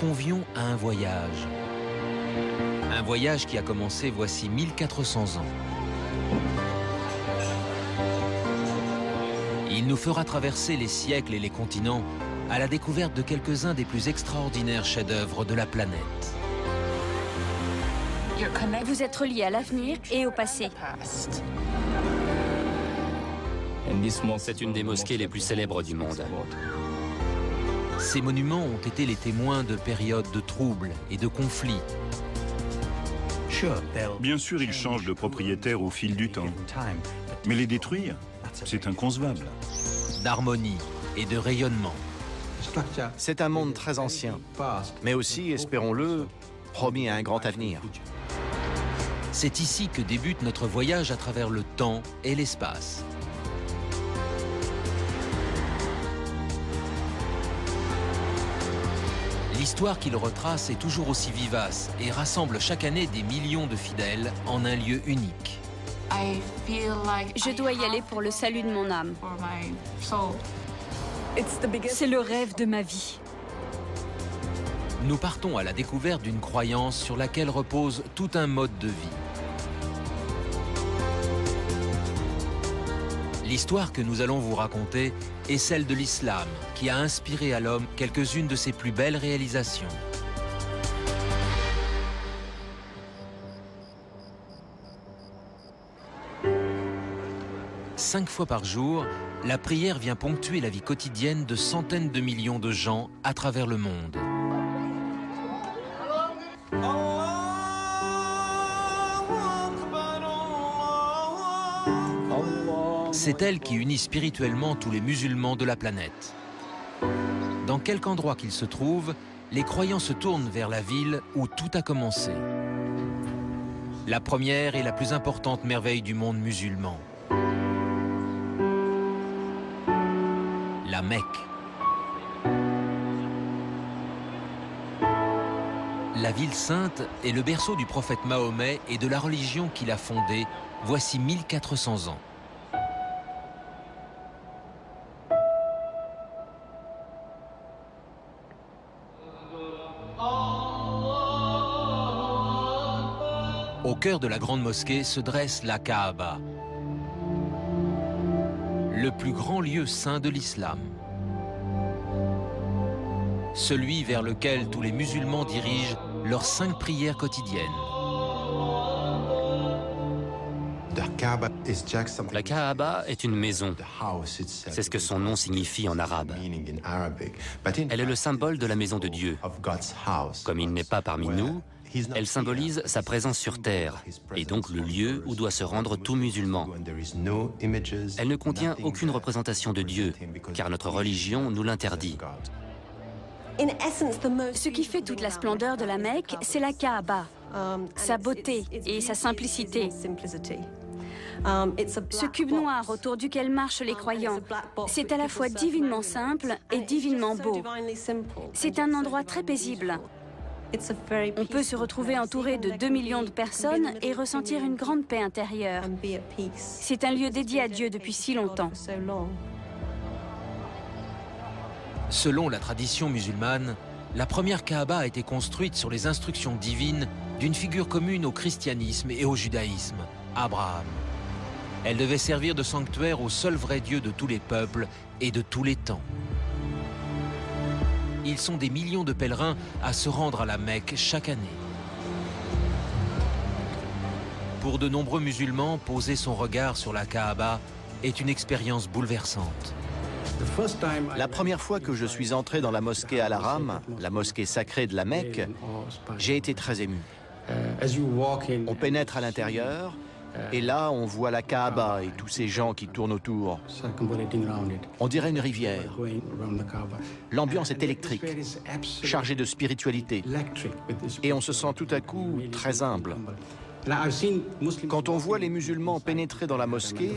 convions à un voyage. Un voyage qui a commencé voici 1400 ans. Il nous fera traverser les siècles et les continents à la découverte de quelques-uns des plus extraordinaires chefs-d'œuvre de la planète. Vous êtes relié à l'avenir et au passé. C'est une des mosquées les plus célèbres du monde. Ces monuments ont été les témoins de périodes de troubles et de conflits. Bien sûr, ils changent de propriétaire au fil du temps. Mais les détruire, c'est inconcevable. D'harmonie et de rayonnement. C'est un monde très ancien, mais aussi, espérons-le, promis à un grand avenir. C'est ici que débute notre voyage à travers le temps et l'espace. L'histoire qu'il retrace est toujours aussi vivace et rassemble chaque année des millions de fidèles en un lieu unique. Je dois y aller pour le salut de mon âme. C'est le rêve de ma vie. Nous partons à la découverte d'une croyance sur laquelle repose tout un mode de vie. L'histoire que nous allons vous raconter est celle de l'islam, qui a inspiré à l'homme quelques-unes de ses plus belles réalisations. Cinq fois par jour, la prière vient ponctuer la vie quotidienne de centaines de millions de gens à travers le monde. C'est elle qui unit spirituellement tous les musulmans de la planète. Dans quelque endroit qu'ils se trouvent, les croyants se tournent vers la ville où tout a commencé. La première et la plus importante merveille du monde musulman. La Mecque. La ville sainte est le berceau du prophète Mahomet et de la religion qu'il a fondée voici 1400 ans. Au cœur de la grande mosquée se dresse la Kaaba, le plus grand lieu saint de l'islam. Celui vers lequel tous les musulmans dirigent leurs 5 prières quotidiennes. La Kaaba est une maison. C'est ce que son nom signifie en arabe. Elle est le symbole de la maison de Dieu. Comme il n'est pas parmi nous, elle symbolise sa présence sur terre, et donc le lieu où doit se rendre tout musulman. Elle ne contient aucune représentation de Dieu, car notre religion nous l'interdit. Ce qui fait toute la splendeur de la Mecque, c'est la Kaaba, sa beauté et sa simplicité. Ce cube noir autour duquel marchent les croyants, c'est à la fois divinement simple et divinement beau. C'est un endroit très paisible. On peut se retrouver entouré de 2 millions de personnes et ressentir une grande paix intérieure. C'est un lieu dédié à Dieu depuis si longtemps. Selon la tradition musulmane, la première Kaaba a été construite sur les instructions divines d'une figure commune au christianisme et au judaïsme, Abraham. Elle devait servir de sanctuaire au seul vrai Dieu de tous les peuples et de tous les temps. Ils sont des millions de pèlerins à se rendre à la Mecque chaque année. Pour de nombreux musulmans, poser son regard sur la Kaaba est une expérience bouleversante. La première fois que je suis entré dans la mosquée Al-Haram, la mosquée sacrée de la Mecque, j'ai été très ému. On pénètre à l'intérieur, et là on voit la Kaaba et tous ces gens qui tournent autour. On dirait une rivière. L'ambiance est électrique, chargée de spiritualité, et on se sent tout à coup très humble. Quand on voit les musulmans pénétrer dans la mosquée,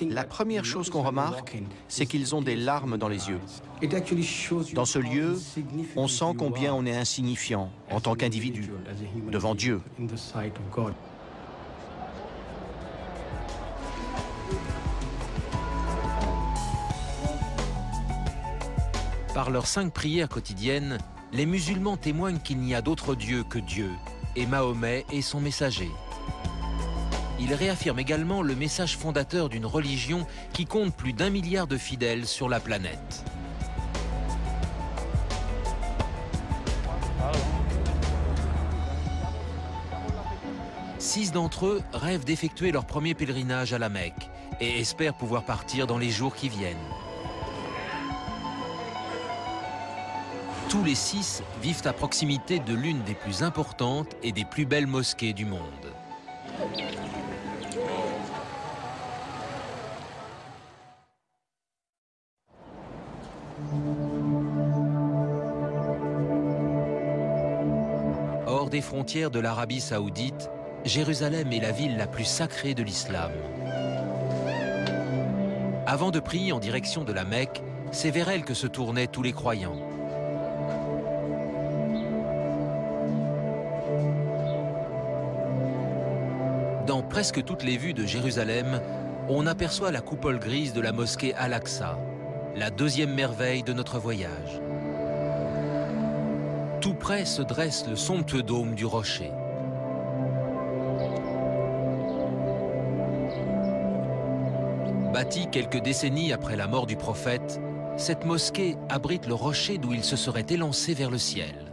la première chose qu'on remarque, c'est qu'ils ont des larmes dans les yeux. Dans ce lieu, on sent combien on est insignifiant en tant qu'individu devant Dieu. Par leurs 5 prières quotidiennes, les musulmans témoignent qu'il n'y a d'autre Dieu que Dieu, et Mahomet est son messager. Ils réaffirment également le message fondateur d'une religion qui compte plus d'1 milliard de fidèles sur la planète. Six d'entre eux rêvent d'effectuer leur premier pèlerinage à la Mecque et espèrent pouvoir partir dans les jours qui viennent. Tous les 6 vivent à proximité de l'une des plus importantes et des plus belles mosquées du monde. Hors des frontières de l'Arabie saoudite, Jérusalem est la ville la plus sacrée de l'islam. Avant de prier en direction de la Mecque, c'est vers elle que se tournaient tous les croyants. Dans presque toutes les vues de Jérusalem, on aperçoit la coupole grise de la mosquée Al-Aqsa, la deuxième merveille de notre voyage. Tout près se dresse le somptueux dôme du rocher. Bâtie quelques décennies après la mort du prophète, cette mosquée abrite le rocher d'où il se serait élancé vers le ciel.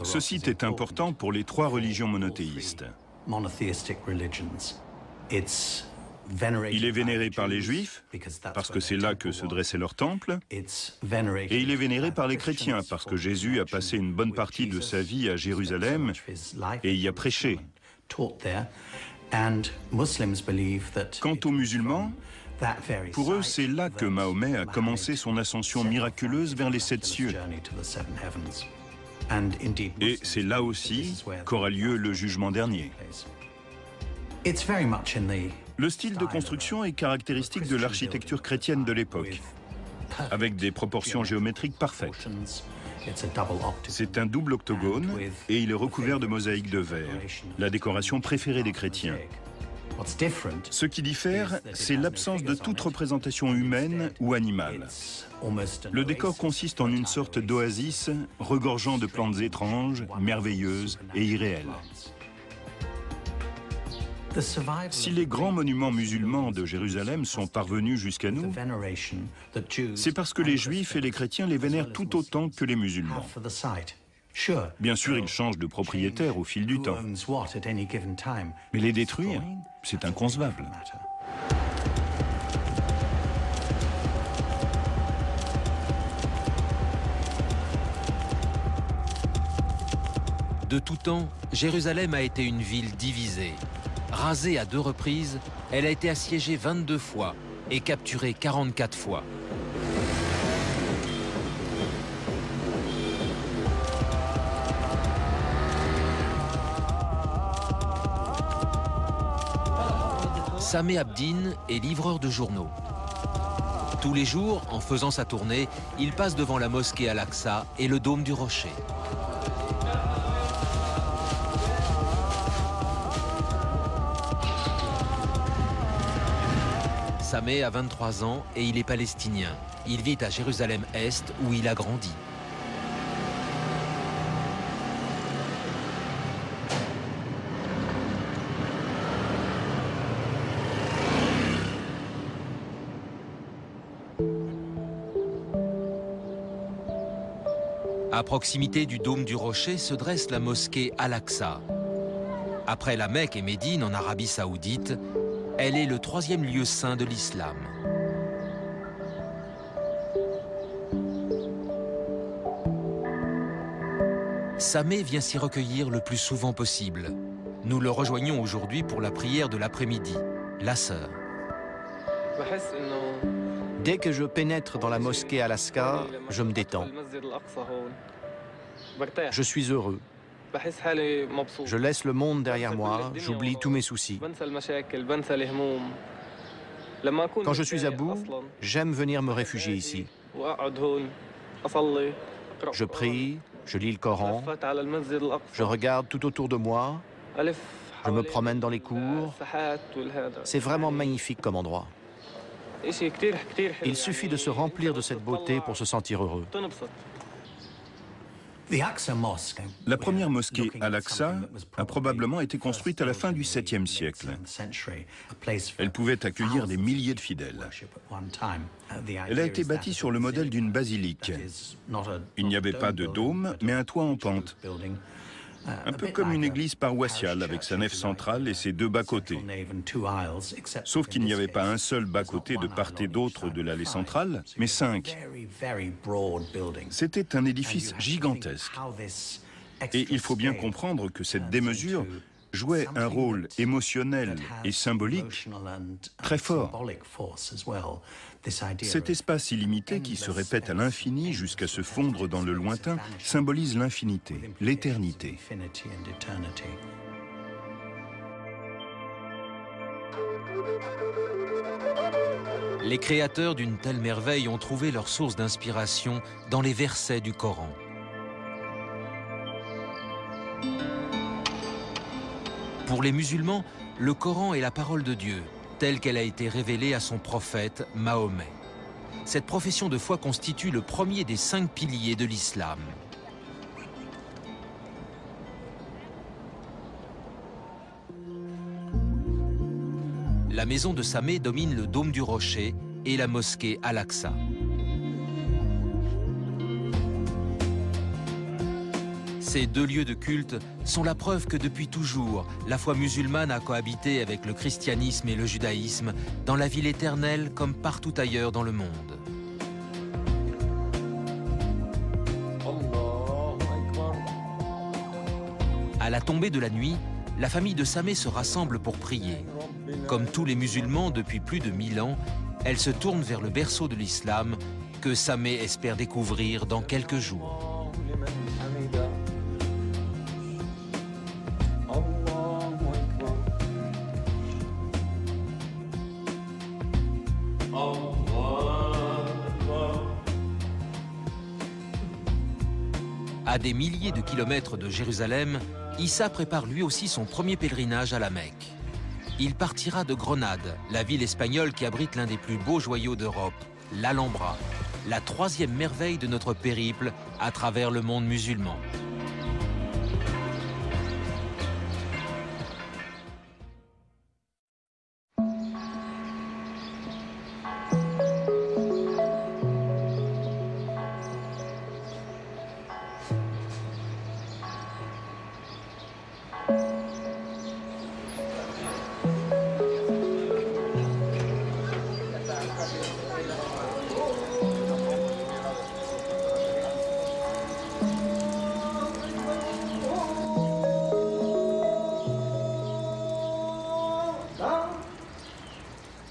Ce site est important pour les 3 religions monothéistes. Il est vénéré par les Juifs, parce que c'est là que se dressait leur temple, et il est vénéré par les chrétiens, parce que Jésus a passé une bonne partie de sa vie à Jérusalem et y a prêché. Quant aux musulmans, pour eux, c'est là que Mahomet a commencé son ascension miraculeuse vers les 7 cieux. Et c'est là aussi qu'aura lieu le jugement dernier. Le style de construction est caractéristique de l'architecture chrétienne de l'époque, avec des proportions géométriques parfaites. C'est un double octogone et il est recouvert de mosaïques de verre, la décoration préférée des chrétiens. Ce qui diffère, c'est l'absence de toute représentation humaine ou animale. Le décor consiste en une sorte d'oasis regorgeant de plantes étranges, merveilleuses et irréelles. Si les grands monuments musulmans de Jérusalem sont parvenus jusqu'à nous, c'est parce que les Juifs et les chrétiens les vénèrent tout autant que les musulmans. Bien sûr, ils changent de propriétaire au fil du temps. Mais les détruire, c'est inconcevable. De tout temps, Jérusalem a été une ville divisée. Rasée à 2 reprises, elle a été assiégée 22 fois et capturée 44 fois. Sameh Abdin est livreur de journaux. Tous les jours, en faisant sa tournée, il passe devant la mosquée Al-Aqsa et le dôme du rocher. Sameh a 23 ans et il est palestinien. Il vit à Jérusalem-Est où il a grandi. À proximité du dôme du rocher se dresse la mosquée Al-Aqsa. Après la Mecque et Médine en Arabie saoudite, elle est le 3e lieu saint de l'islam. Sameh vient s'y recueillir le plus souvent possible. Nous le rejoignons aujourd'hui pour la prière de l'après-midi, l'Asr. Dès que je pénètre dans la mosquée Al-Aqsa, je me détends. Je suis heureux. Je laisse le monde derrière moi, j'oublie tous mes soucis. Quand je suis à bout, j'aime venir me réfugier ici. Je prie, je lis le Coran, je regarde tout autour de moi, je me promène dans les cours. C'est vraiment magnifique comme endroit. Il suffit de se remplir de cette beauté pour se sentir heureux. La première mosquée Al-Aqsa a probablement été construite à la fin du 7e siècle. Elle pouvait accueillir des milliers de fidèles. Elle a été bâtie sur le modèle d'une basilique. Il n'y avait pas de dôme, mais un toit en pente. Un peu comme une église paroissiale avec sa nef centrale et ses deux bas-côtés. Sauf qu'il n'y avait pas un seul bas-côté de part et d'autre de l'allée centrale, mais 5. C'était un édifice gigantesque. Et il faut bien comprendre que cette démesure jouait un rôle émotionnel et symbolique très fort. Cet espace illimité qui se répète à l'infini jusqu'à se fondre dans le lointain symbolise l'infinité, l'éternité. Les créateurs d'une telle merveille ont trouvé leur source d'inspiration dans les versets du Coran. Pour les musulmans, le Coran est la parole de Dieu, telle qu'elle a été révélée à son prophète Mahomet. Cette profession de foi constitue le premier des 5 piliers de l'islam. La maison de Sameh domine le dôme du rocher et la mosquée Al-Aqsa. Ces 2 lieux de culte sont la preuve que depuis toujours, la foi musulmane a cohabité avec le christianisme et le judaïsme dans la ville éternelle comme partout ailleurs dans le monde. À la tombée de la nuit, la famille de Sameh se rassemble pour prier. Comme tous les musulmans depuis plus de 1000 ans, elle se tourne vers le berceau de l'islam que Sameh espère découvrir dans quelques jours. À des milliers de kilomètres de Jérusalem, Issa prépare lui aussi son premier pèlerinage à la Mecque. Il partira de Grenade, la ville espagnole qui abrite l'un des plus beaux joyaux d'Europe, l'Alhambra, la 3e merveille de notre périple à travers le monde musulman.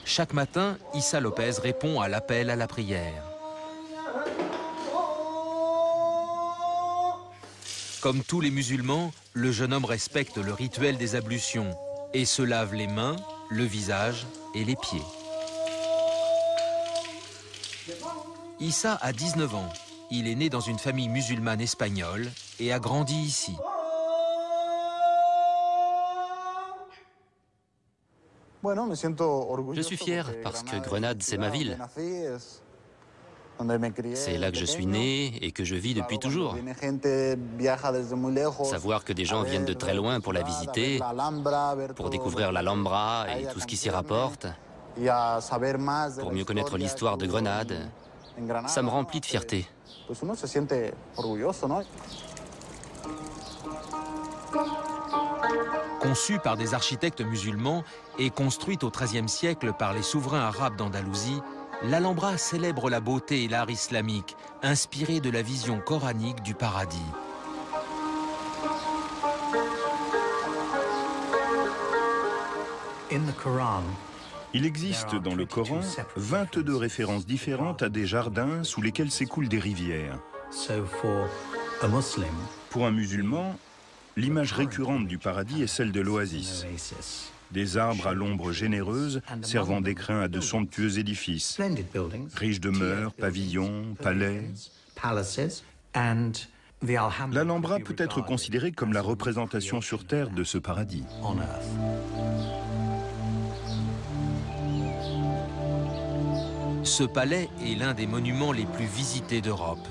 Chaque matin, Issa Lopez répond à l'appel à la prière. Comme tous les musulmans, le jeune homme respecte le rituel des ablutions et se lave les mains, le visage et les pieds. Issa a 19 ans. Il est né dans une famille musulmane espagnole et a grandi ici. Je suis fier parce que Grenade, c'est ma ville. C'est là que je suis né et que je vis depuis toujours. Savoir que des gens viennent de très loin pour la visiter, pour découvrir l'Alhambra et tout ce qui s'y rapporte, pour mieux connaître l'histoire de Grenade, ça me remplit de fierté. Conçue par des architectes musulmans et construite au XIIIe siècle par les souverains arabes d'Andalousie, l'Alhambra célèbre la beauté et l'art islamique, inspirés de la vision coranique du paradis. Il existe dans le Coran 22 références différentes à des jardins sous lesquels s'écoulent des rivières. Pour un musulman, l'image récurrente du paradis est celle de l'oasis. Des arbres à l'ombre généreuse servant d'écrin à de somptueux édifices, riches de mœurs, pavillons, palais. L'Alhambra peut être considérée comme la représentation sur terre de ce paradis. Ce palais est l'un des monuments les plus visités d'Europe.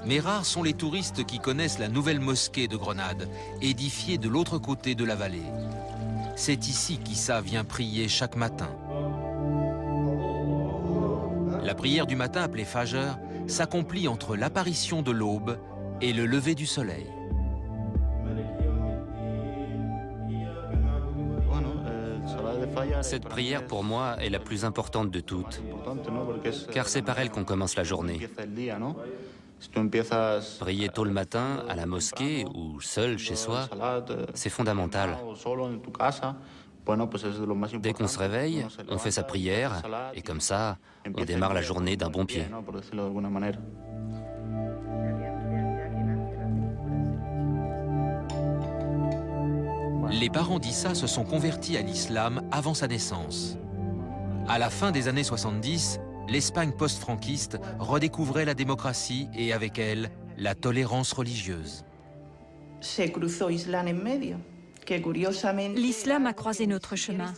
Mais rares sont les touristes qui connaissent la nouvelle mosquée de Grenade, édifiée de l'autre côté de la vallée. C'est ici qu'Issa vient prier chaque matin. La prière du matin, appelée Fajr, s'accomplit entre l'apparition de l'aube et le lever du soleil. Cette prière, pour moi, est la plus importante de toutes, car c'est par elle qu'on commence la journée. Prier tôt le matin, à la mosquée ou seul chez soi, c'est fondamental. Dès qu'on se réveille, on fait sa prière, et comme ça, on démarre la journée d'un bon pied. Les parents d'Issa se sont convertis à l'islam avant sa naissance. À la fin des années 70, l'Espagne post-franquiste redécouvrait la démocratie et avec elle, la tolérance religieuse. L'islam a croisé notre chemin.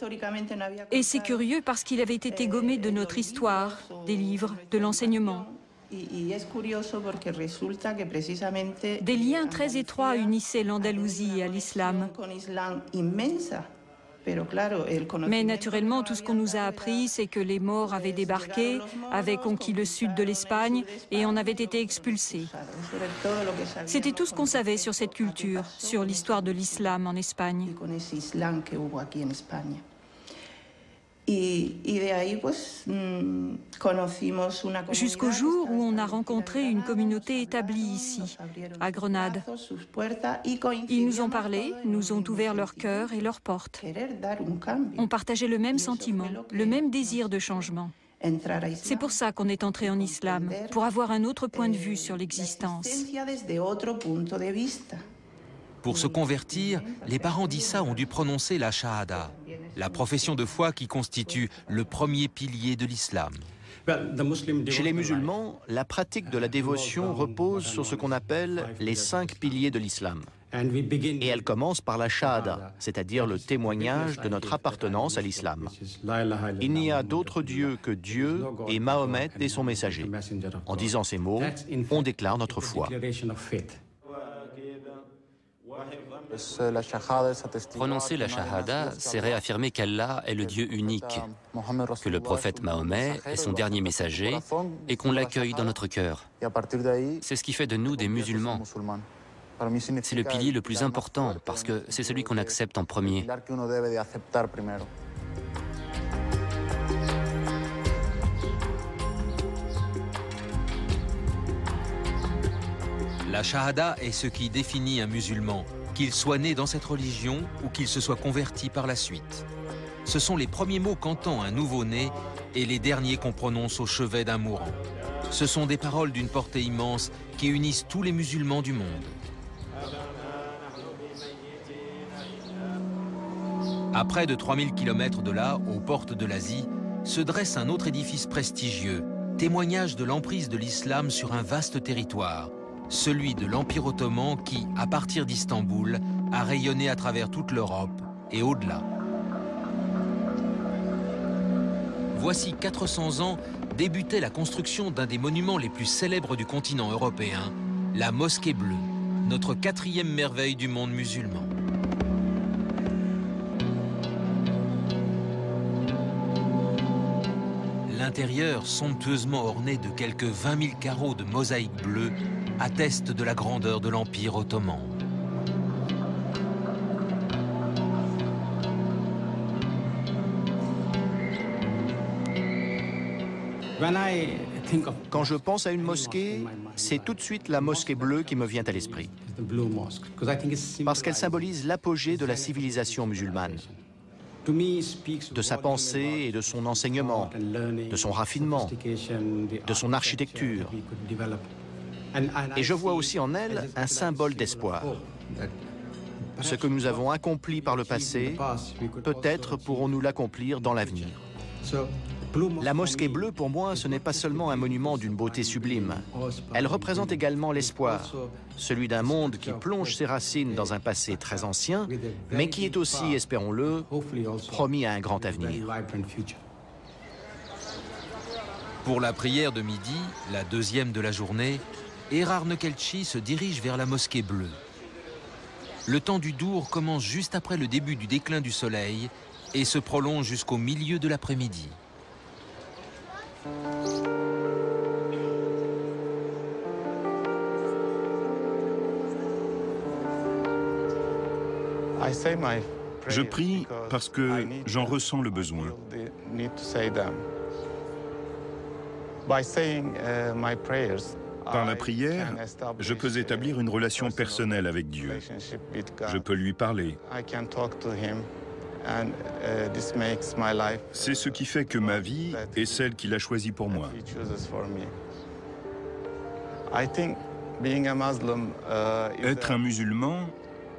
Et c'est curieux parce qu'il avait été gommé de notre histoire, des livres, de l'enseignement. Des liens très étroits unissaient l'Andalousie à l'islam. Mais naturellement, tout ce qu'on nous a appris, c'est que les Maures avaient débarqué, avaient conquis le sud de l'Espagne et en avaient été expulsés. C'était tout ce qu'on savait sur cette culture, sur l'histoire de l'islam en Espagne. Jusqu'au jour où on a rencontré une communauté établie ici, à Grenade. Ils nous ont parlé, nous ont ouvert leur cœur et leurs portes. On partageait le même sentiment, le même désir de changement. C'est pour ça qu'on est entré en islam, pour avoir un autre point de vue sur l'existence. Pour se convertir, les parents d'Issa ont dû prononcer la shahada, la profession de foi qui constitue le premier pilier de l'islam. Chez les musulmans, la pratique de la dévotion repose sur ce qu'on appelle les 5 piliers de l'islam. Et elle commence par la shahada, c'est-à-dire le témoignage de notre appartenance à l'islam. Il n'y a d'autre Dieu que Dieu et Mahomet et son messager. En disant ces mots, on déclare notre foi. Prononcer la shahada, c'est réaffirmer qu'Allah est le Dieu unique, que le prophète Mahomet est son dernier messager et qu'on l'accueille dans notre cœur. C'est ce qui fait de nous des musulmans. C'est le pilier le plus important parce que c'est celui qu'on accepte en premier. La shahada est ce qui définit un musulman, qu'il soit né dans cette religion ou qu'il se soit converti par la suite. Ce sont les premiers mots qu'entend un nouveau-né et les derniers qu'on prononce au chevet d'un mourant. Ce sont des paroles d'une portée immense qui unissent tous les musulmans du monde. À près de 3000 km de là, aux portes de l'Asie, se dresse un autre édifice prestigieux, témoignage de l'emprise de l'islam sur un vaste territoire, celui de l'Empire ottoman qui, à partir d'Istanbul, a rayonné à travers toute l'Europe et au-delà. Voici 400 ans débutait la construction d'un des monuments les plus célèbres du continent européen, la Mosquée Bleue, notre 4e merveille du monde musulman. L'intérieur, somptueusement orné de quelques 20 000 carreaux de mosaïque bleue, atteste de la grandeur de l'Empire ottoman. Quand je pense à une mosquée, c'est tout de suite la mosquée bleue qui me vient à l'esprit. Parce qu'elle symbolise l'apogée de la civilisation musulmane, de sa pensée et de son enseignement, de son raffinement, de son architecture. Et je vois aussi en elle un symbole d'espoir. Ce que nous avons accompli par le passé, peut-être pourrons-nous l'accomplir dans l'avenir. La mosquée bleue, pour moi, ce n'est pas seulement un monument d'une beauté sublime. Elle représente également l'espoir, celui d'un monde qui plonge ses racines dans un passé très ancien, mais qui est aussi, espérons-le, promis à un grand avenir. Pour la prière de midi, la deuxième de la journée, Erar Nekelchi se dirige vers la mosquée bleue. Le temps du dour commence juste après le début du déclin du soleil et se prolonge jusqu'au milieu de l'après-midi. Je prie parce que j'en ressens le besoin. Par la prière, je peux établir une relation personnelle avec Dieu. Je peux lui parler. C'est ce qui fait que ma vie est celle qu'il a choisie pour moi. Être un musulman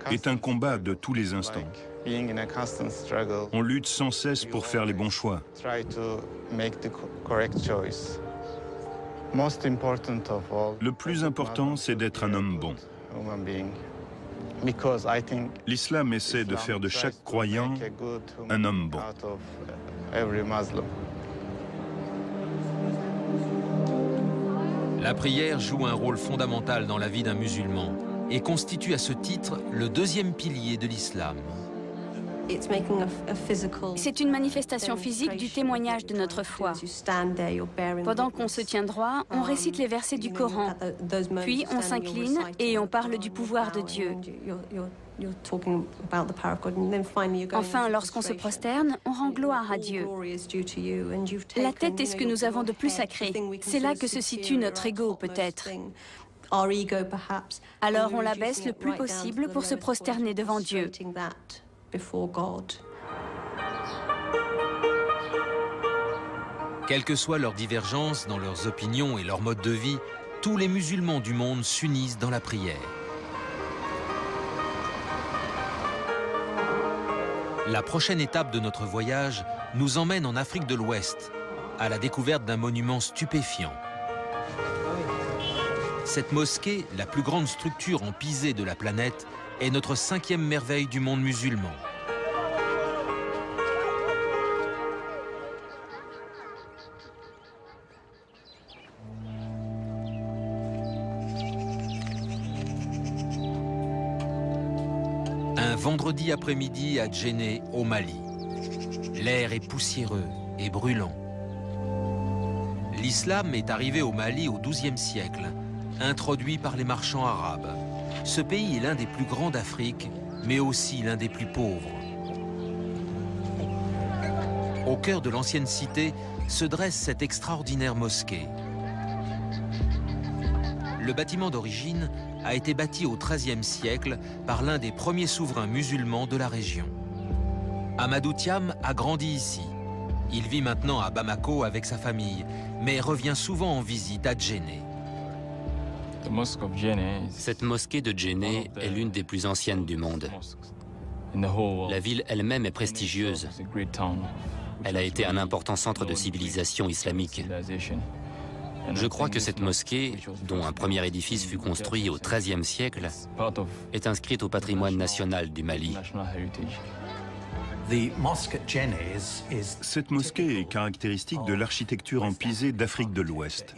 est un combat de tous les instants. On lutte sans cesse pour faire les bons choix. Le plus important, c'est d'être un homme bon. L'islam essaie de faire de chaque croyant un homme bon. La prière joue un rôle fondamental dans la vie d'un musulman et constitue à ce titre le deuxième pilier de l'islam. C'est une manifestation physique du témoignage de notre foi. Pendant qu'on se tient droit, on récite les versets du Coran, puis on s'incline et on parle du pouvoir de Dieu. Enfin, lorsqu'on se prosterne, on rend gloire à Dieu. La tête est ce que nous avons de plus sacré. C'est là que se situe notre ego, peut-être. Alors on la baisse le plus possible pour se prosterner devant Dieu. Quelles que soient leurs divergences dans leurs opinions et leur mode de vie, tous les musulmans du monde s'unissent dans la prière. La prochaine étape de notre voyage nous emmène en Afrique de l'Ouest, à la découverte d'un monument stupéfiant. Cette mosquée, la plus grande structure en pisé de la planète, est notre 5e merveille du monde musulman. Un vendredi après-midi à Djenné, au Mali. L'air est poussiéreux et brûlant. L'islam est arrivé au Mali au XIIe siècle, introduit par les marchands arabes. Ce pays est l'un des plus grands d'Afrique, mais aussi l'un des plus pauvres. Au cœur de l'ancienne cité se dresse cette extraordinaire mosquée. Le bâtiment d'origine a été bâti au XIIIe siècle par l'un des premiers souverains musulmans de la région. Amadou Thiam a grandi ici. Il vit maintenant à Bamako avec sa famille, mais revient souvent en visite à Djenné. Cette mosquée de Djenné est l'une des plus anciennes du monde. La ville elle-même est prestigieuse. Elle a été un important centre de civilisation islamique. Je crois que cette mosquée, dont un premier édifice fut construit au XIIIe siècle, est inscrite au patrimoine national du Mali. Cette mosquée est caractéristique de l'architecture en pisé d'Afrique de l'Ouest.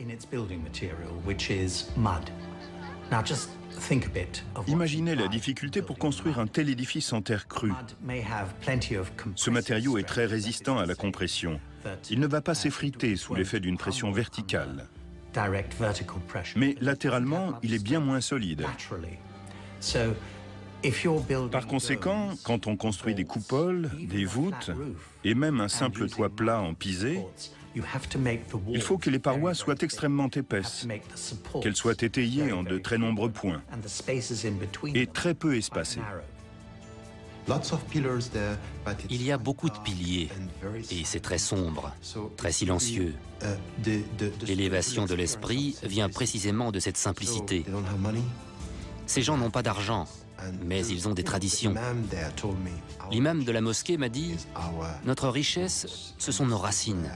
Imaginez la difficulté pour construire un tel édifice en terre crue. Ce matériau est très résistant à la compression. Il ne va pas s'effriter sous l'effet d'une pression verticale. Mais latéralement, il est bien moins solide. Par conséquent, quand on construit des coupoles, des voûtes et même un simple toit plat en pisé, il faut que les parois soient extrêmement épaisses, qu'elles soient étayées en de très nombreux points et très peu espacées. Il y a beaucoup de piliers et c'est très sombre, très silencieux. L'élévation de l'esprit vient précisément de cette simplicité. Ces gens n'ont pas d'argent, mais ils ont des traditions. L'imam de la mosquée m'a dit « Notre richesse, ce sont nos racines.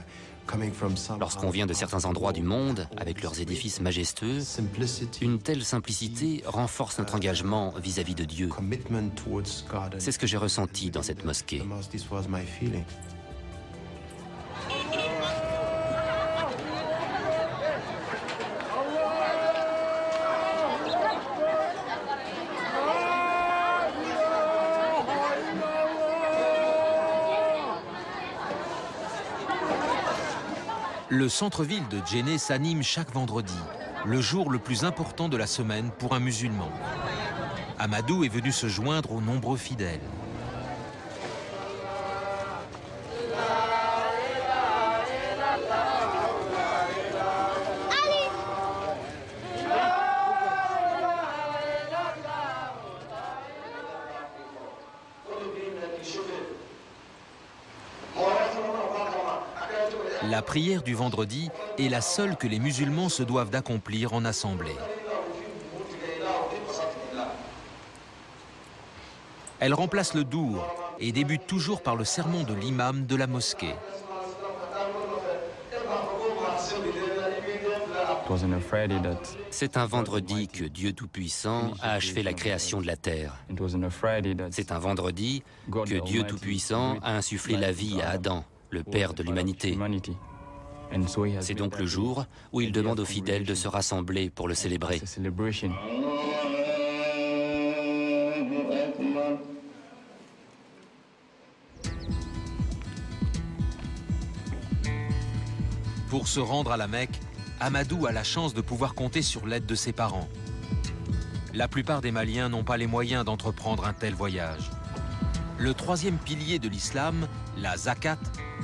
Lorsqu'on vient de certains endroits du monde, avec leurs édifices majestueux, une telle simplicité renforce notre engagement vis-à-vis de Dieu. C'est ce que j'ai ressenti dans cette mosquée. Le centre-ville de Djenné s'anime chaque vendredi, le jour le plus important de la semaine pour un musulman. Amadou est venu se joindre aux nombreux fidèles. La prière du vendredi est la seule que les musulmans se doivent d'accomplir en assemblée. Elle remplace le dour et débute toujours par le sermon de l'imam de la mosquée. C'est un vendredi que Dieu Tout-Puissant a achevé la création de la terre. C'est un vendredi que Dieu Tout-Puissant a insufflé la vie à Adam, le père de l'humanité. C'est donc le jour où il demande aux fidèles de se rassembler pour le célébrer. Pour se rendre à la Mecque, Amadou a la chance de pouvoir compter sur l'aide de ses parents. La plupart des Maliens n'ont pas les moyens d'entreprendre un tel voyage. Le troisième pilier de l'islam, la zakat,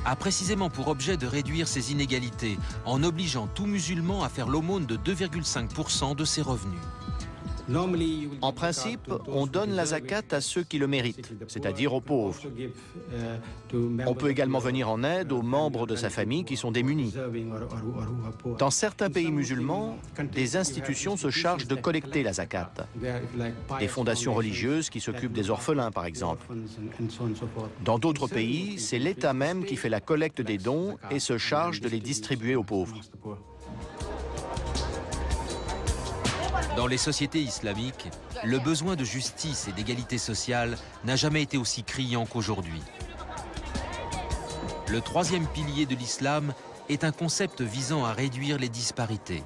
a précisément pour objet de réduire ces inégalités en obligeant tout musulman à faire l'aumône de 2,5% de ses revenus. En principe, on donne la zakat à ceux qui le méritent, c'est-à-dire aux pauvres. On peut également venir en aide aux membres de sa famille qui sont démunis. Dans certains pays musulmans, des institutions se chargent de collecter la zakat. Des fondations religieuses qui s'occupent des orphelins, par exemple. Dans d'autres pays, c'est l'État même qui fait la collecte des dons et se charge de les distribuer aux pauvres. Dans les sociétés islamiques, le besoin de justice et d'égalité sociale n'a jamais été aussi criant qu'aujourd'hui. Le troisième pilier de l'islam est un concept visant à réduire les disparités.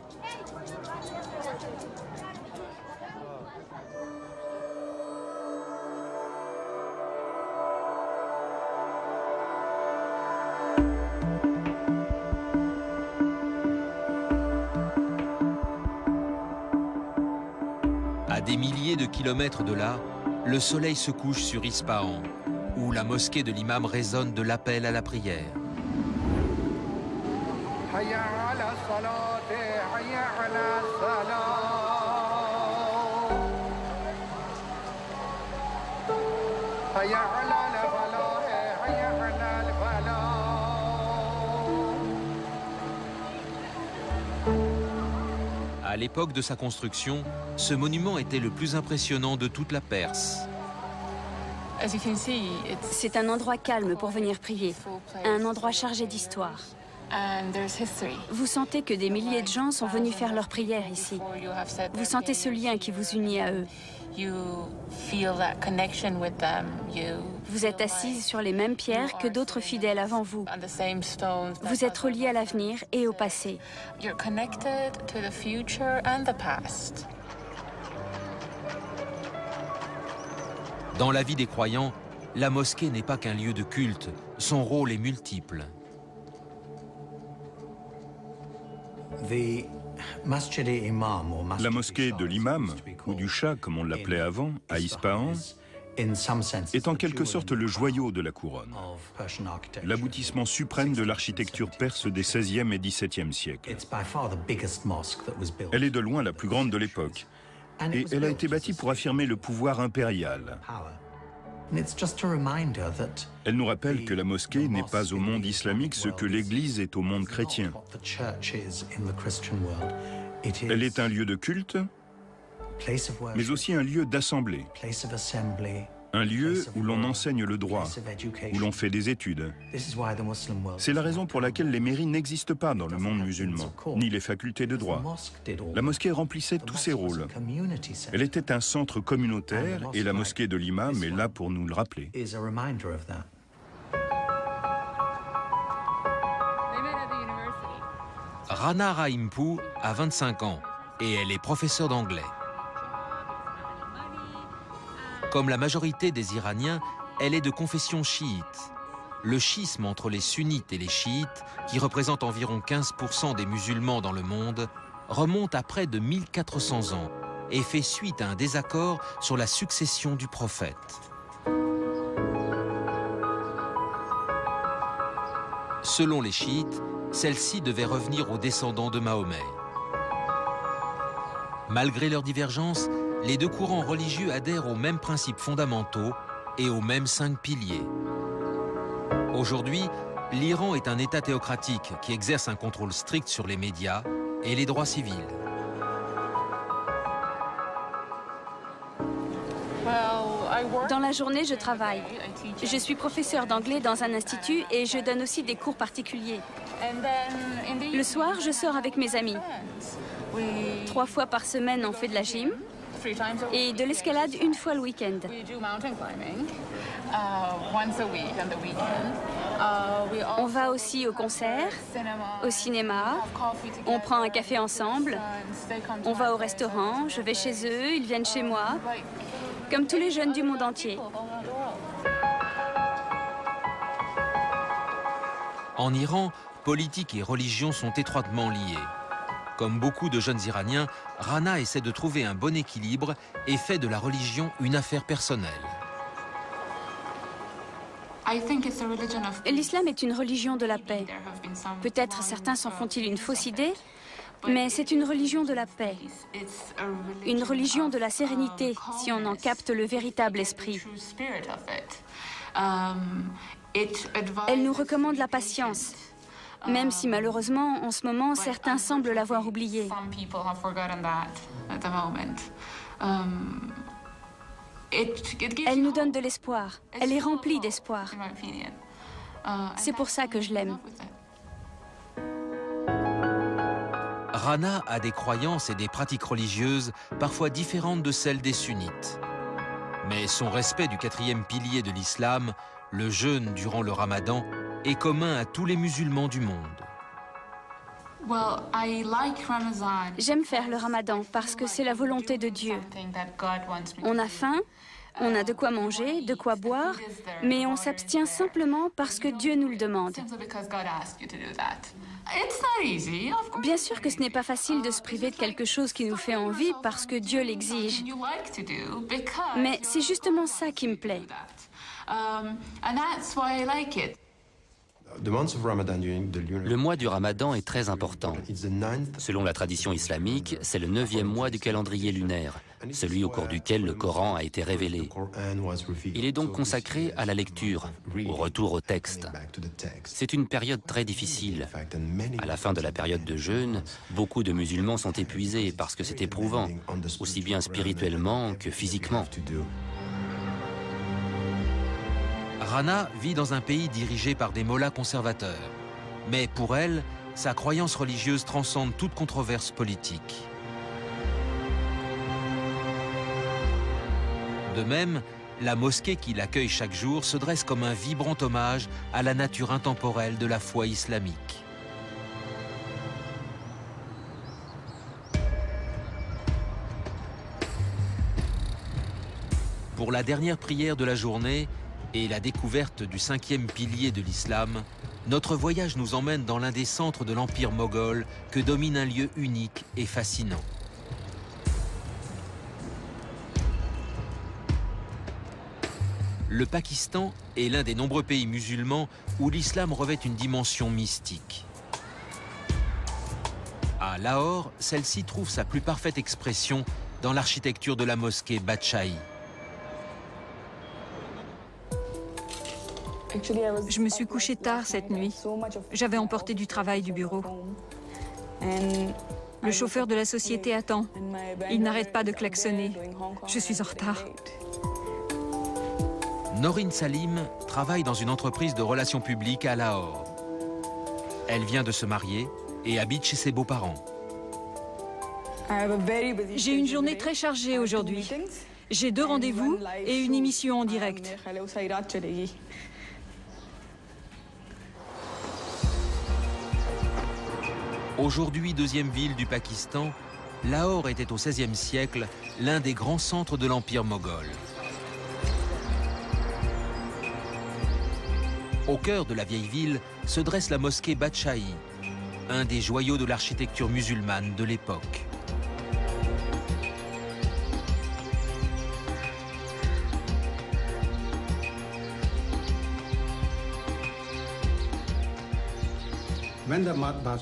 À des milliers de kilomètres de là, le soleil se couche sur Ispahan, où la mosquée de l'imam résonne de l'appel à la prière. À l'époque de sa construction, ce monument était le plus impressionnant de toute la Perse. C'est un endroit calme pour venir prier, un endroit chargé d'histoire. Vous sentez que des milliers de gens sont venus faire leur prière ici. Vous sentez ce lien qui vous unit à eux. Vous êtes assise sur les mêmes pierres que d'autres fidèles avant vous. Vous êtes reliés à l'avenir et au passé. Dans la vie des croyants, la mosquée n'est pas qu'un lieu de culte. Son rôle est multiple. La mosquée de l'imam, ou du Shah comme on l'appelait avant, à Ispahan, est en quelque sorte le joyau de la couronne, l'aboutissement suprême de l'architecture perse des XVIe et XVIIe siècles. Elle est de loin la plus grande de l'époque, et elle a été bâtie pour affirmer le pouvoir impérial. Elle nous rappelle que la mosquée n'est pas au monde islamique ce que l'Église est au monde chrétien. Elle est un lieu de culte, mais aussi un lieu d'assemblée, un lieu où l'on enseigne le droit, où l'on fait des études. C'est la raison pour laquelle les mairies n'existent pas dans le monde musulman, ni les facultés de droit. La mosquée remplissait tous ses rôles. Elle était un centre communautaire et la mosquée de l'imam est là pour nous le rappeler. Rana Rahimpou a 25 ans et elle est professeure d'anglais. Comme la majorité des Iraniens, elle est de confession chiite. le schisme entre les sunnites et les chiites, qui représentent environ 15% des musulmans dans le monde, remonte à près de 1400 ans et fait suite à un désaccord sur la succession du prophète. Selon les chiites, celle-ci devait revenir aux descendants de Mahomet. Malgré leurs divergences, les deux courants religieux adhèrent aux mêmes principes fondamentaux et aux mêmes 5 piliers. Aujourd'hui, l'Iran est un État théocratique qui exerce un contrôle strict sur les médias et les droits civils. Dans la journée, je travaille. Je suis professeur d'anglais dans un institut et je donne aussi des cours particuliers. Le soir, je sors avec mes amis. 3 fois par semaine, on fait de la gym et de l'escalade 1 fois le week-end. On va aussi au concert, au cinéma, on prend un café ensemble, on va au restaurant, je vais chez eux, ils viennent chez moi, comme tous les jeunes du monde entier. En Iran, politique et religion sont étroitement liées. Comme beaucoup de jeunes Iraniens, Rana essaie de trouver un bon équilibre et fait de la religion une affaire personnelle. L'islam est une religion de la paix. Peut-être certains s'en font-ils une fausse idée, mais c'est une religion de la paix. Une religion de la sérénité, si on en capte le véritable esprit. Elle nous recommande la patience, même si malheureusement, en ce moment, certains semblent l'avoir oublié. Elle nous donne de l'espoir. Elle est remplie d'espoir. C'est pour ça que je l'aime. Rana a des croyances et des pratiques religieuses parfois différentes de celles des sunnites. Mais son respect du 4e pilier de l'islam, le jeûne durant le ramadan, est commun à tous les musulmans du monde. J'aime faire le ramadan parce que c'est la volonté de Dieu. On a faim, on a de quoi manger, de quoi boire, mais on s'abstient simplement parce que Dieu nous le demande. Bien sûr que ce n'est pas facile de se priver de quelque chose qui nous fait envie parce que Dieu l'exige. Mais c'est justement ça qui me plaît. Le mois du Ramadan est très important. Selon la tradition islamique, c'est le 9e mois du calendrier lunaire, celui au cours duquel le Coran a été révélé. Il est donc consacré à la lecture, au retour au texte. C'est une période très difficile. À la fin de la période de jeûne, beaucoup de musulmans sont épuisés parce que c'est éprouvant, aussi bien spirituellement que physiquement. Rana vit dans un pays dirigé par des mollahs conservateurs. Mais pour elle, sa croyance religieuse transcende toute controverse politique. De même, la mosquée qui l'accueille chaque jour se dresse comme un vibrant hommage à la nature intemporelle de la foi islamique. Pour la dernière prière de la journée, et la découverte du 5e pilier de l'islam, notre voyage nous emmène dans l'un des centres de l'Empire moghol que domine un lieu unique et fascinant. Le Pakistan est l'un des nombreux pays musulmans où l'islam revêt une dimension mystique. À Lahore, celle-ci trouve sa plus parfaite expression dans l'architecture de la mosquée Badshahi. Je me suis couchée tard cette nuit. J'avais emporté du travail du bureau. Le chauffeur de la société attend. Il n'arrête pas de klaxonner. Je suis en retard. Noreen Salim travaille dans une entreprise de relations publiques à Lahore. Elle vient de se marier et habite chez ses beaux-parents. J'ai une journée très chargée aujourd'hui. J'ai 2 rendez-vous et une émission en direct. Aujourd'hui 2e ville du Pakistan, Lahore était au XVIe siècle l'un des grands centres de l'Empire moghol. Au cœur de la vieille ville se dresse la mosquée Badshahi, un des joyaux de l'architecture musulmane de l'époque.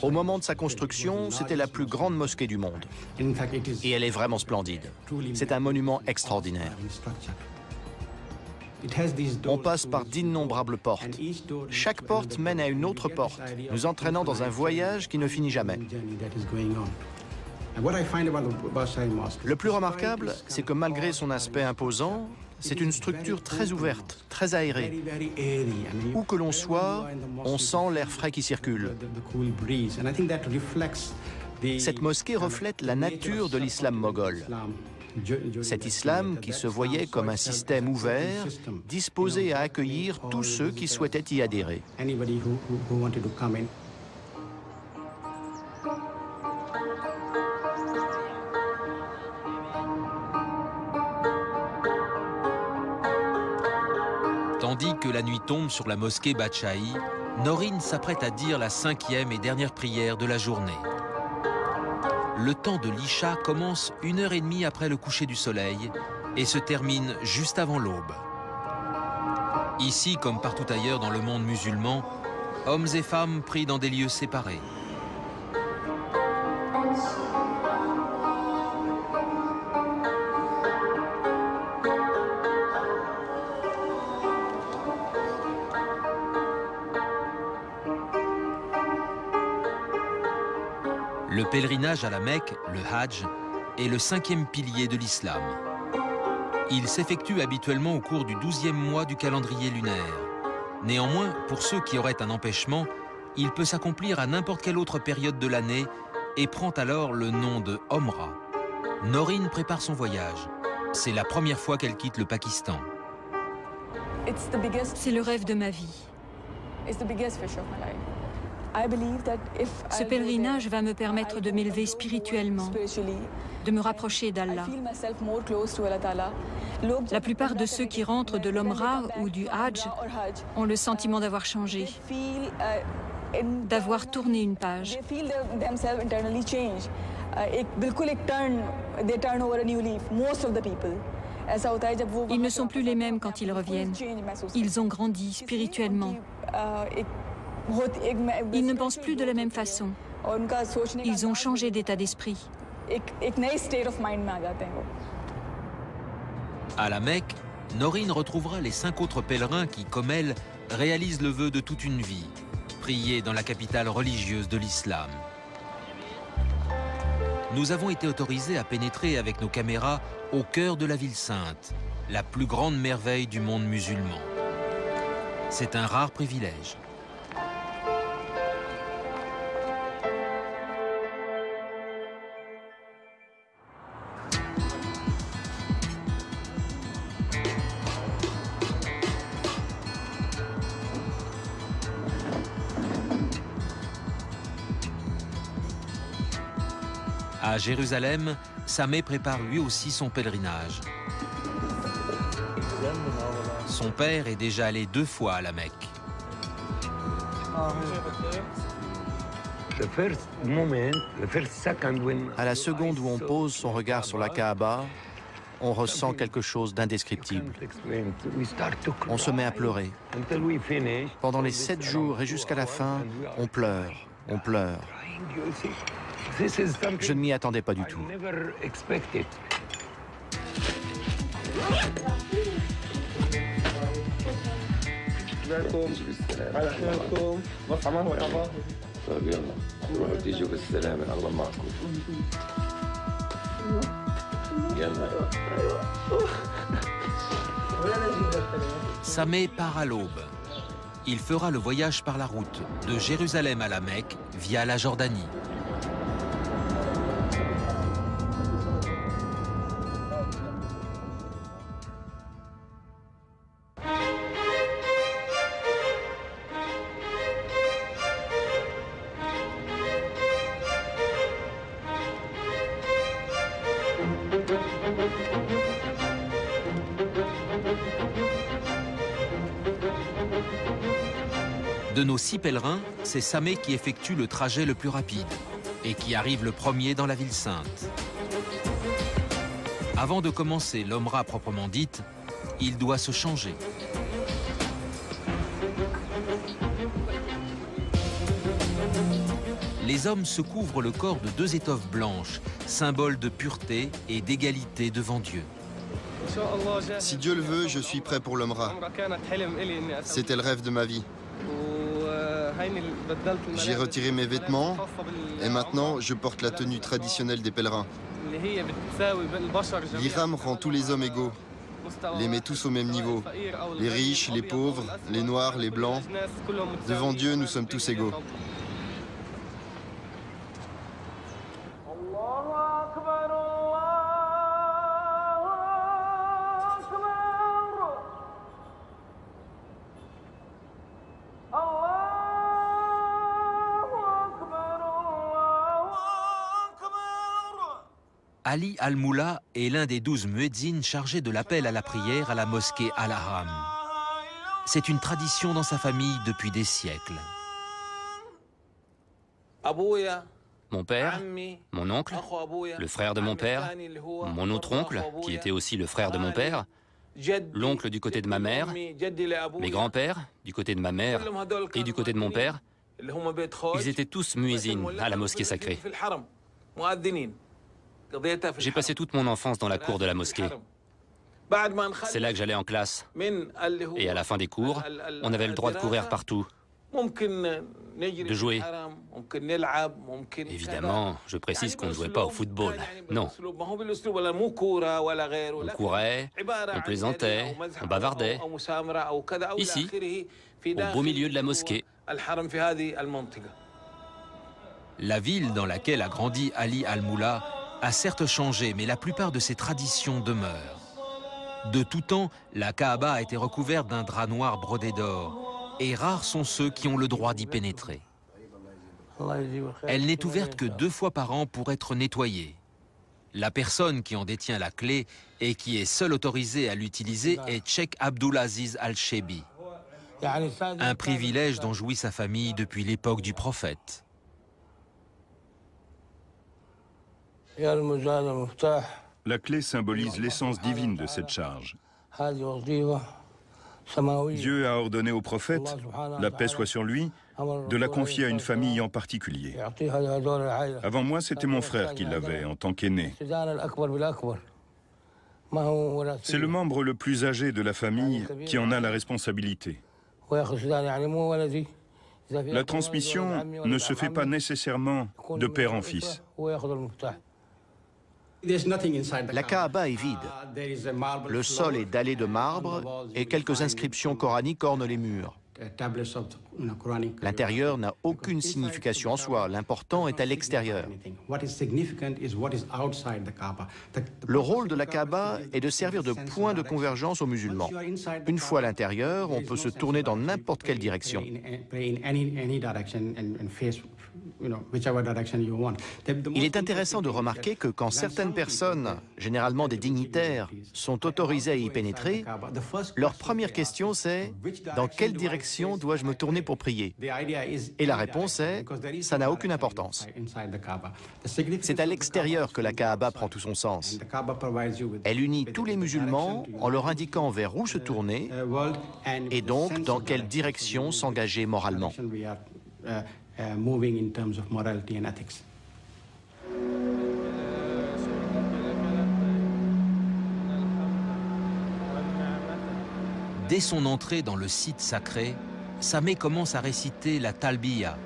Au moment de sa construction, c'était la plus grande mosquée du monde. Et elle est vraiment splendide. C'est un monument extraordinaire. On passe par d'innombrables portes. Chaque porte mène à une autre porte, nous entraînant dans un voyage qui ne finit jamais. Le plus remarquable, c'est que malgré son aspect imposant, c'est une structure très ouverte, très aérée. Où que l'on soit, on sent l'air frais qui circule. Cette mosquée reflète la nature de l'islam moghol. Cet islam qui se voyait comme un système ouvert, disposé à accueillir tous ceux qui souhaitaient y adhérer. Tandis que la nuit tombe sur la mosquée Badshahi, Noreen s'apprête à dire la 5e et dernière prière de la journée. Le temps de l'Isha commence 1h30 après le coucher du soleil et se termine juste avant l'aube. Ici, comme partout ailleurs dans le monde musulman, hommes et femmes prient dans des lieux séparés. Le pèlerinage à la Mecque, le Hajj, est le 5e pilier de l'islam. Il s'effectue habituellement au cours du 12e mois du calendrier lunaire. Néanmoins, pour ceux qui auraient un empêchement, il peut s'accomplir à n'importe quelle autre période de l'année et prend alors le nom de Omra. Noreen prépare son voyage. C'est la première fois qu'elle quitte le Pakistan. C'est le rêve de ma vie. Ce pèlerinage va me permettre de m'élever spirituellement, de me rapprocher d'Allah. La plupart de ceux qui rentrent de l'Omra ou du Hajj ont le sentiment d'avoir changé, d'avoir tourné une page. Ils ne sont plus les mêmes quand ils reviennent. Ils ont grandi spirituellement. Ils ne pensent plus de la même façon. Ils ont changé d'état d'esprit. À la Mecque, Noreen retrouvera les 5 autres pèlerins qui, comme elle, réalisent le vœu de toute une vie, prier dans la capitale religieuse de l'islam. Nous avons été autorisés à pénétrer avec nos caméras au cœur de la ville sainte, la plus grande merveille du monde musulman. C'est un rare privilège. À Jérusalem, Sameh prépare lui aussi son pèlerinage. Son père est déjà allé 2 fois à la Mecque. À la seconde où on pose son regard sur la Kaaba, on ressent quelque chose d'indescriptible. On se met à pleurer. Pendant les 7 jours et jusqu'à la fin, on pleure, on pleure. Je ne m'y attendais pas du tout. Sameh part à l'aube. Il fera le voyage par la route de Jérusalem à la Mecque via la Jordanie. De nos 6 pèlerins, c'est Sameh qui effectue le trajet le plus rapide et qui arrive le premier dans la ville sainte. Avant de commencer l'Omra proprement dite, il doit se changer. Les hommes se couvrent le corps de 2 étoffes blanches, symbole de pureté et d'égalité devant Dieu. Si Dieu le veut, je suis prêt pour l'Omra. C'était le rêve de ma vie. J'ai retiré mes vêtements et maintenant je porte la tenue traditionnelle des pèlerins. L'Ihram rend tous les hommes égaux, les met tous au même niveau. Les riches, les pauvres, les noirs, les blancs. Devant Dieu, nous sommes tous égaux. Ali Al-Moula est l'un des 12 muezzins chargés de l'appel à la prière à la mosquée Al-Haram. C'est une tradition dans sa famille depuis des siècles. Mon père, mon oncle, le frère de mon père, mon autre oncle, qui était aussi le frère de mon père, l'oncle du côté de ma mère, mes grands-pères, du côté de ma mère et du côté de mon père, ils étaient tous muezzins à la mosquée sacrée. J'ai passé toute mon enfance dans la cour de la mosquée. C'est là que j'allais en classe. Et à la fin des cours, on avait le droit de courir partout, de jouer. Évidemment, je précise qu'on ne jouait pas au football. Non. On courait, on plaisantait, on bavardait. Ici, au beau milieu de la mosquée. La ville dans laquelle a grandi Ali Al-Moula a certes changé, mais la plupart de ses traditions demeurent. De tout temps, la Kaaba a été recouverte d'un drap noir brodé d'or, et rares sont ceux qui ont le droit d'y pénétrer. Elle n'est ouverte que 2 fois par an pour être nettoyée. La personne qui en détient la clé et qui est seule autorisée à l'utiliser est Cheikh Abdulaziz Al-Shebi, un privilège dont jouit sa famille depuis l'époque du prophète. La clé symbolise l'essence divine de cette charge. Dieu a ordonné au prophète, la paix soit sur lui, de la confier à une famille en particulier. Avant moi, c'était mon frère qui l'avait en tant qu'aîné. C'est le membre le plus âgé de la famille qui en a la responsabilité. La transmission ne se fait pas nécessairement de père en fils. La Kaaba est vide. Le sol est dallé de marbre et quelques inscriptions coraniques ornent les murs. L'intérieur n'a aucune signification en soi. L'important est à l'extérieur. Le rôle de la Kaaba est de servir de point de convergence aux musulmans. Une fois à l'intérieur, on peut se tourner dans n'importe quelle direction. Il est intéressant de remarquer que quand certaines personnes, généralement des dignitaires, sont autorisées à y pénétrer, leur première question c'est « Dans quelle direction dois-je me tourner pour prier ?» Et la réponse est « Ça n'a aucune importance ». C'est à l'extérieur que la Kaaba prend tout son sens. Elle unit tous les musulmans en leur indiquant vers où se tourner et donc dans quelle direction s'engager moralement. Dès son entrée dans le site sacré, Sameh commence à réciter la Talbiya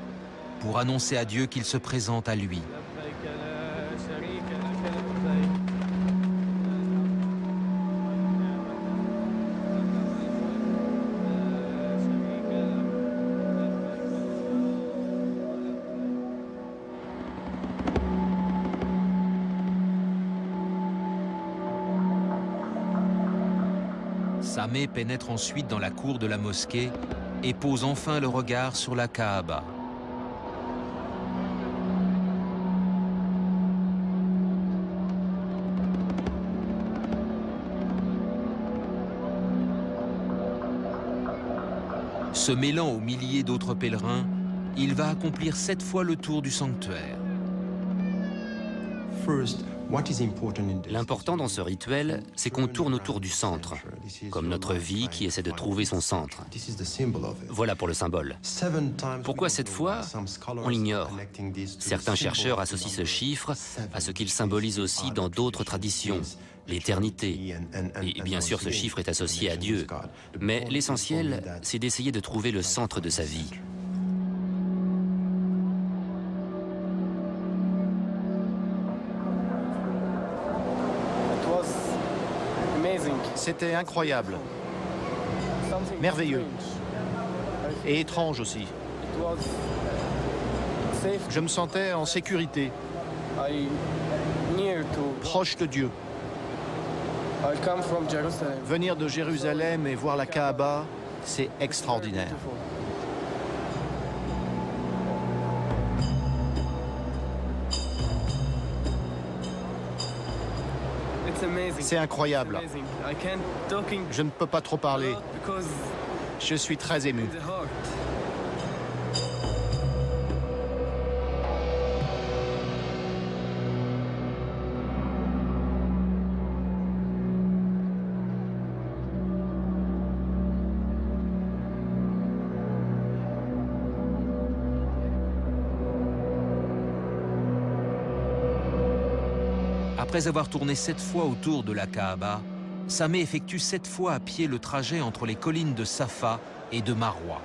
pour annoncer à Dieu qu'il se présente à lui. Sameh pénètre ensuite dans la cour de la mosquée et pose enfin le regard sur la Kaaba. Se mêlant aux milliers d'autres pèlerins, il va accomplir 7 fois le tour du sanctuaire. L'important dans ce rituel, c'est qu'on tourne autour du centre, comme notre vie qui essaie de trouver son centre. Voilà pour le symbole. Pourquoi 7 fois? On l'ignore. Certains chercheurs associent ce chiffre à ce qu'il symbolise aussi dans d'autres traditions, l'éternité. Et bien sûr, ce chiffre est associé à Dieu. Mais l'essentiel, c'est d'essayer de trouver le centre de sa vie. C'était incroyable, merveilleux et étrange aussi. Je me sentais en sécurité, proche de Dieu. Venir de Jérusalem et voir la Kaaba, c'est extraordinaire. C'est incroyable. Je ne peux pas trop parler. Je suis très ému. Après avoir tourné 7 fois autour de la Kaaba, Sameh effectue 7 fois à pied le trajet entre les collines de Safa et de Marwa.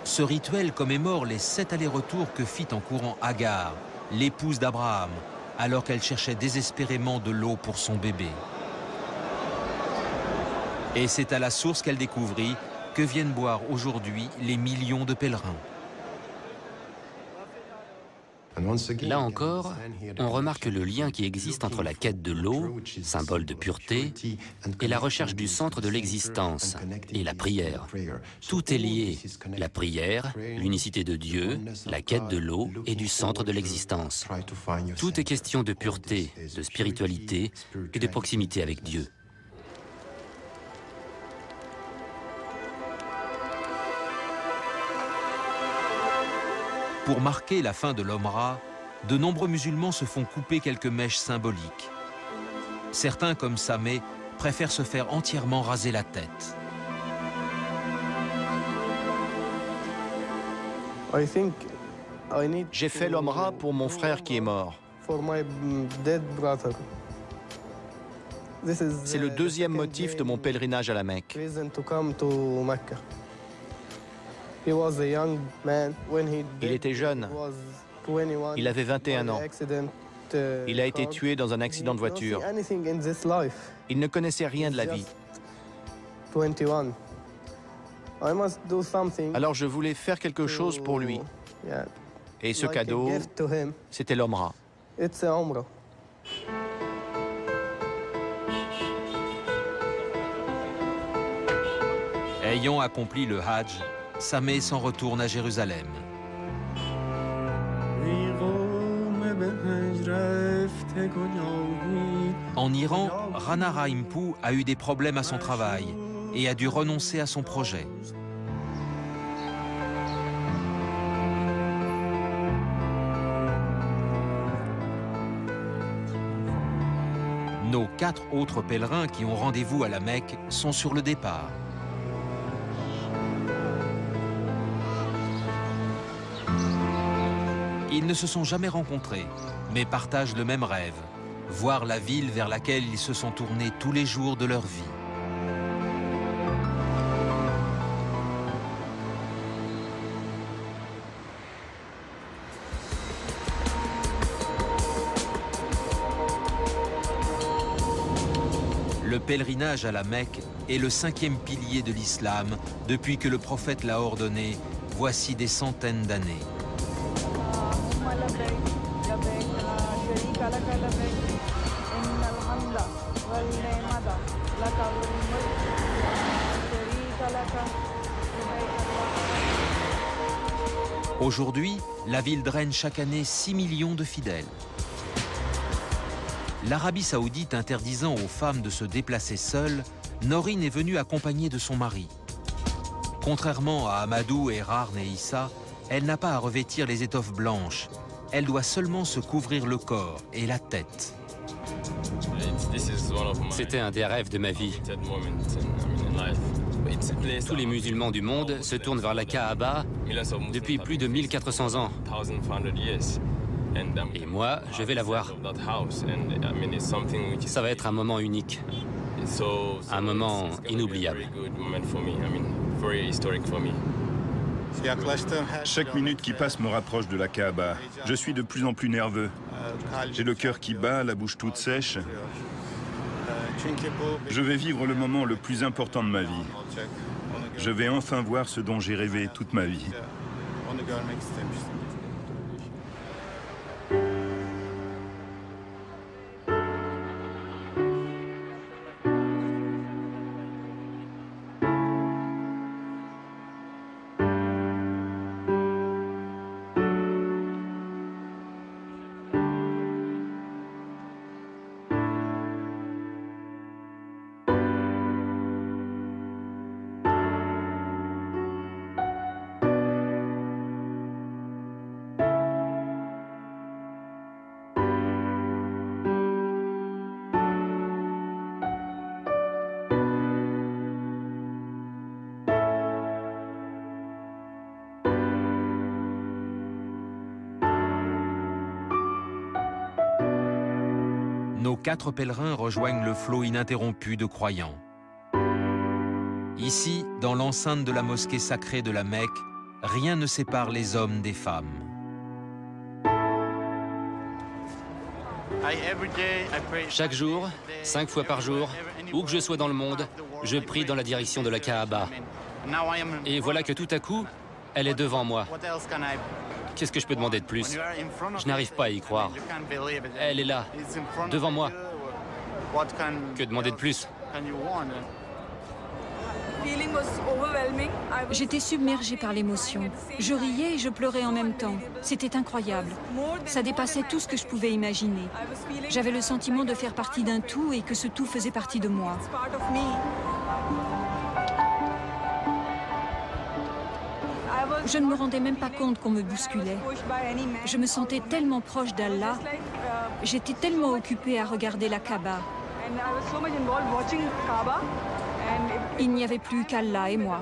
Ce rituel commémore les 7 allers-retours que fit en courant Agar, l'épouse d'Abraham, alors qu'elle cherchait désespérément de l'eau pour son bébé. Et c'est à la source qu'elle découvrit que viennent boire aujourd'hui les millions de pèlerins. Là encore, on remarque le lien qui existe entre la quête de l'eau, symbole de pureté, et la recherche du centre de l'existence, et la prière. Tout est lié, la prière, l'unicité de Dieu, la quête de l'eau et du centre de l'existence. Tout est question de pureté, de spiritualité et de proximité avec Dieu. Pour marquer la fin de l'Omra, de nombreux musulmans se font couper quelques mèches symboliques. Certains, comme Sameh, préfèrent se faire entièrement raser la tête. J'ai fait l'Omra pour mon frère qui est mort. C'est le deuxième motif de mon pèlerinage à la Mecque. Il était jeune. Il avait 21 ans. Il a été tué dans un accident de voiture. Il ne connaissait rien de la vie. Alors je voulais faire quelque chose pour lui. Et ce cadeau, c'était l'Omra. Ayant accompli le Hajj, Sameh s'en retourne à Jérusalem. En Iran, Rana Rahimpur a eu des problèmes à son travail et a dû renoncer à son projet. Nos 4 autres pèlerins qui ont rendez-vous à la Mecque sont sur le départ. Ils ne se sont jamais rencontrés, mais partagent le même rêve, voir la ville vers laquelle ils se sont tournés tous les jours de leur vie. Le pèlerinage à la Mecque est le 5e pilier de l'islam depuis que le prophète l'a ordonné, voici des centaines d'années. Aujourd'hui, la ville draine chaque année 6 millions de fidèles. L'Arabie saoudite interdisant aux femmes de se déplacer seules, Noreen est venue accompagnée de son mari. Contrairement à Amadou, Erarn et Issa, elle n'a pas à revêtir les étoffes blanches. Elle doit seulement se couvrir le corps et la tête. C'était un des rêves de ma vie. Tous les musulmans du monde se tournent vers la Kaaba depuis plus de 1400 ans. Et moi, je vais la voir. Ça va être un moment unique. Un moment inoubliable. Chaque minute qui passe me rapproche de la Kaaba. Je suis de plus en plus nerveux. J'ai le cœur qui bat, la bouche toute sèche. Je vais vivre le moment le plus important de ma vie. Je vais enfin voir ce dont j'ai rêvé toute ma vie. Nos 4 pèlerins rejoignent le flot ininterrompu de croyants. Ici, dans l'enceinte de la mosquée sacrée de la Mecque, rien ne sépare les hommes des femmes. Chaque jour, 5 fois par jour, où que je sois dans le monde, je prie dans la direction de la Kaaba. Et voilà que tout à coup, elle est devant moi. Qu'est-ce que je peux demander de plus? Je n'arrive pas à y croire. Elle est là, devant moi. Que demander de plus? J'étais submergée par l'émotion. Je riais et je pleurais en même temps. C'était incroyable. Ça dépassait tout ce que je pouvais imaginer. J'avais le sentiment de faire partie d'un tout et que ce tout faisait partie de moi. Je ne me rendais même pas compte qu'on me bousculait. Je me sentais tellement proche d'Allah. J'étais tellement occupée à regarder la Kaaba. Il n'y avait plus qu'Allah et moi.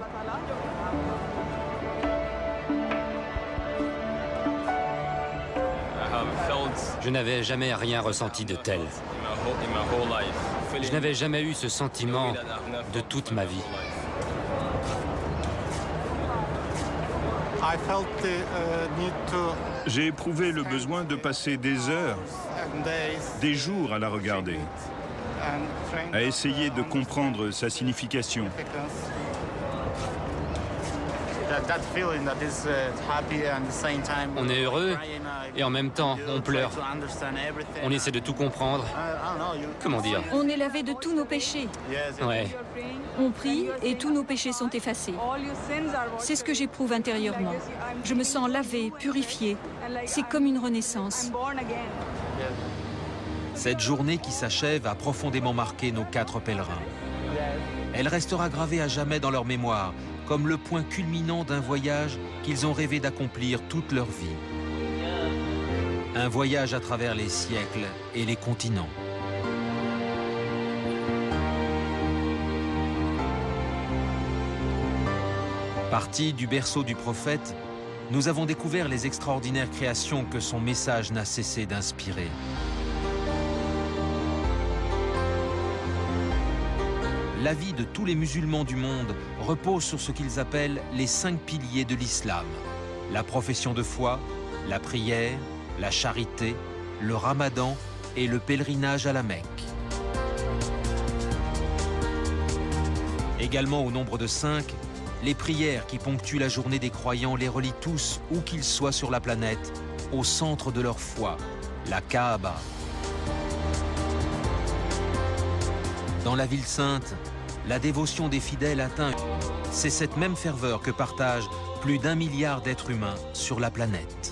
Je n'avais jamais rien ressenti de tel. Je n'avais jamais eu ce sentiment de toute ma vie. J'ai éprouvé le besoin de passer des heures, des jours à la regarder, à essayer de comprendre sa signification. On est heureux et en même temps on pleure. On essaie de tout comprendre. Comment dire? On est lavé de tous nos péchés. Ouais. On prie et tous nos péchés sont effacés. C'est ce que j'éprouve intérieurement. Je me sens lavée, purifiée. C'est comme une renaissance. Cette journée qui s'achève a profondément marqué nos 4 pèlerins. Elle restera gravée à jamais dans leur mémoire, comme le point culminant d'un voyage qu'ils ont rêvé d'accomplir toute leur vie. Un voyage à travers les siècles et les continents. Partis du berceau du prophète, nous avons découvert les extraordinaires créations que son message n'a cessé d'inspirer. La vie de tous les musulmans du monde repose sur ce qu'ils appellent les 5 piliers de l'islam. La profession de foi, la prière, la charité, le ramadan et le pèlerinage à la Mecque. Également au nombre de 5, les prières qui ponctuent la journée des croyants les relient tous, où qu'ils soient sur la planète, au centre de leur foi, la Kaaba. Dans la ville sainte, la dévotion des fidèles atteint. C'est cette même ferveur que partagent plus d'1 milliard d'êtres humains sur la planète.